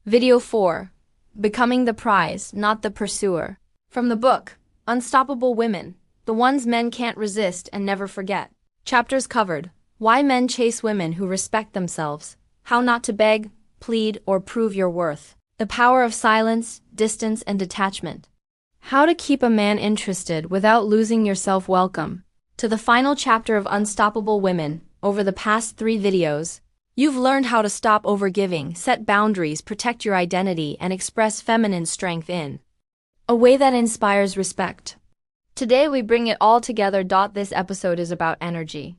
Video 4. Becoming the Prize, Not the Pursuer. From the book, Unstoppable Women, the Ones Men Can't Resist and Never Forget. Chapters covered: Why Men Chase Women Who Respect Themselves, How Not to Beg, Plead, or Prove Your Worth, The Power of Silence, Distance, and Detachment. How to Keep a Man Interested Without Losing Yourself. Welcome to the final chapter of Unstoppable Women. Over the past 3 videos, you've learned how to stop overgiving, set boundaries, protect your identity, and express feminine strength in a way that inspires respect. Today we bring it all together. This episode is about energy.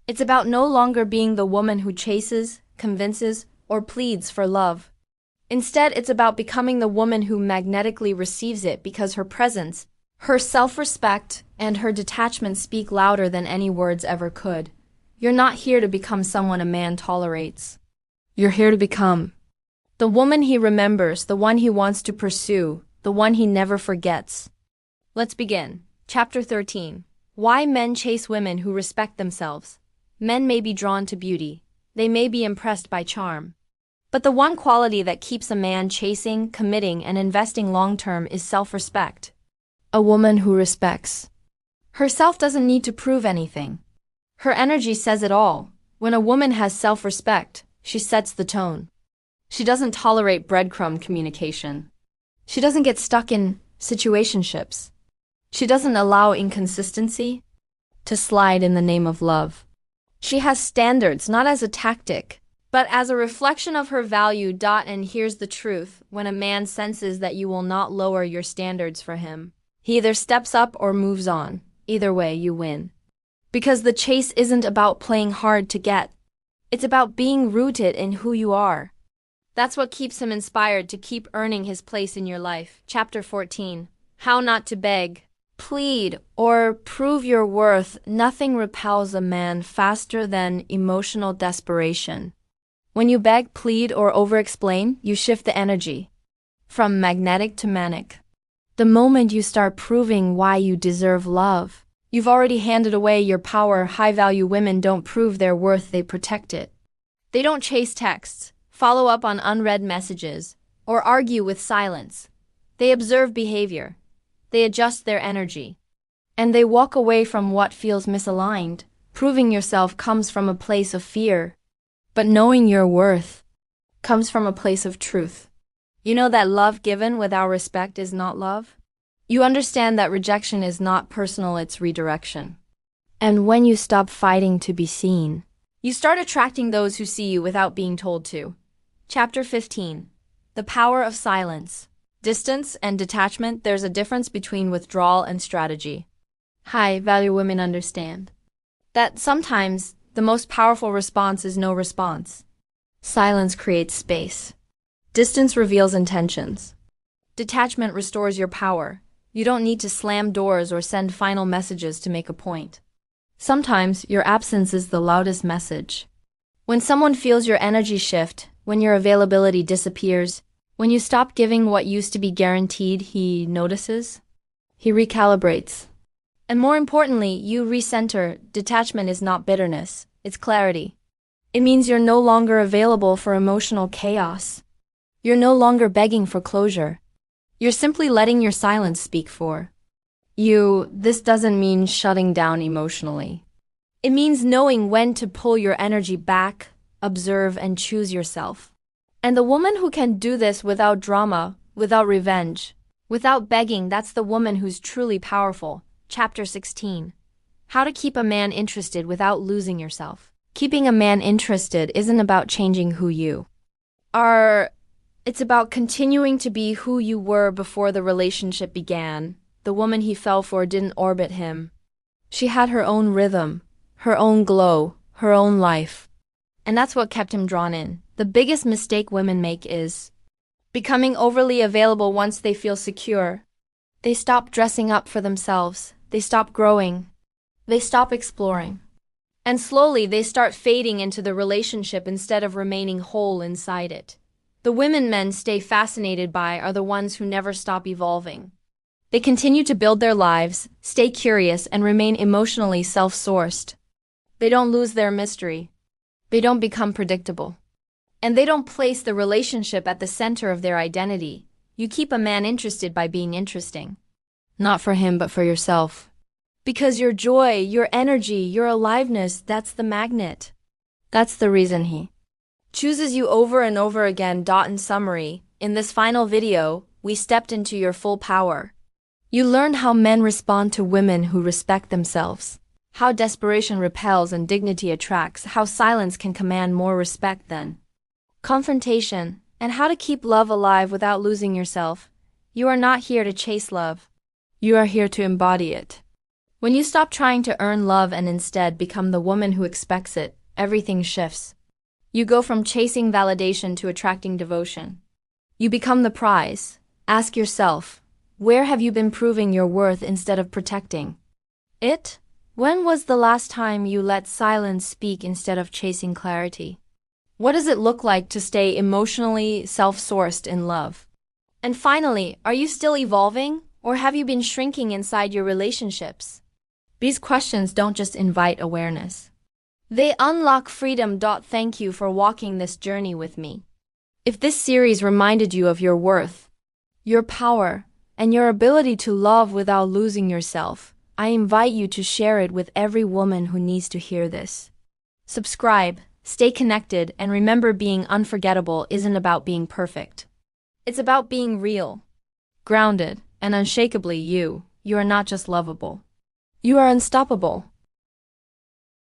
It's about no longer being the woman who chases, convinces, or pleads for love. Instead, it's about becoming the woman who magnetically receives it because her presence, her self-respect, and her detachment speak louder than any words ever could. You're not here to become someone a man tolerates. You're here to become the woman he remembers, the one he wants to pursue, the one he never forgets. Let's begin. Chapter 13. Why Men Chase Women Who Respect Themselves. Men may be drawn to beauty. They may be impressed by charm. But the one quality that keeps a man chasing, committing, and investing long-term is self-respect. A woman who respects herself doesn't need to prove anything. Her energy says it all. When a woman has self-respect, she sets the tone. She doesn't tolerate breadcrumb communication. She doesn't get stuck in situationships. She doesn't allow inconsistency to slide in the name of love. She has standards not as a tactic, but as a reflection of her value. And here's the truth: when a man senses that you will not lower your standards for him, he either steps up or moves on. Either way, you win. Because the chase isn't about playing hard to get. It's about being rooted in who you are. That's what keeps him inspired to keep earning his place in your life. Chapter 14. How Not to Beg, Plead, or Prove Your Worth. Nothing repels a man faster than emotional desperation. When you beg, plead, or over-explain, you shift the energy from magnetic to manic. The moment you start proving why you deserve love, you've already handed away your power. High-value women don't prove their worth, they protect it. They don't chase texts, follow up on unread messages, or argue with silence. They observe behavior. They adjust their energy. And they walk away from what feels misaligned. Proving yourself comes from a place of fear, but knowing your worth comes from a place of truth. You know that love given without respect is not love? You understand that rejection is not personal, it's redirection. And when you stop fighting to be seen, you start attracting those who see you without being told to. Chapter 15. The Power of Silence, Distance, and Detachment. There's a difference between withdrawal and strategy. High-value women understand that sometimes the most powerful response is no response. Silence creates space. Distance reveals intentions. Detachment restores your power. You don't need to slam doors or send final messages to make a point. Sometimes your absence is the loudest message. When someone feels your energy shift, when your availability disappears, when you stop giving what used to be guaranteed, he notices. He recalibrates. And more importantly, you recenter. Detachment is not bitterness, it's clarity. It means you're no longer available for emotional chaos. You're no longer begging for closure. You're simply letting your silence speak for you. This doesn't mean shutting down emotionally. It means knowing when to pull your energy back, observe, and choose yourself. And the woman who can do this without drama, without revenge, without begging, that's the woman who's truly powerful. Chapter 16. How to Keep a Man Interested Without Losing Yourself. Keeping a man interested isn't about changing who you are. It's about continuing to be who you were before the relationship began. The woman he fell for didn't orbit him. She had her own rhythm, her own glow, her own life. And that's what kept him drawn in. The biggest mistake women make is becoming overly available once they feel secure. They stop dressing up for themselves. They stop growing. They stop exploring. And slowly they start fading into the relationship instead of remaining whole inside it. The women men stay fascinated by are the ones who never stop evolving. They continue to build their lives, stay curious, and remain emotionally self-sourced. They don't lose their mystery. They don't become predictable. And they don't place the relationship at the center of their identity. You keep a man interested by being interesting. Not for him, but for yourself. Because your joy, your energy, your aliveness, that's the magnet. That's the reason he chooses you over and over again. In summary, in this final video, we stepped into your full power. You learned how men respond to women who respect themselves, how desperation repels and dignity attracts, how silence can command more respect than confrontation, and how to keep love alive without losing yourself. You are not here to chase love. You are here to embody it. When you stop trying to earn love and instead become the woman who expects it, everything shifts. You go from chasing validation to attracting devotion. You become the prize. Ask yourself, where have you been proving your worth instead of protecting it? When was the last time you let silence speak instead of chasing clarity? What does it look like to stay emotionally self-sourced in love? And finally, are you still evolving, or have you been shrinking inside your relationships? These questions don't just invite awareness. They unlock freedom. Thank you for walking this journey with me. If this series reminded you of your worth, your power, and your ability to love without losing yourself, I invite you to share it with every woman who needs to hear this. Subscribe, stay connected, and remember, being unforgettable isn't about being perfect. It's about being real, grounded, and unshakably you. You are not just lovable. You are unstoppable.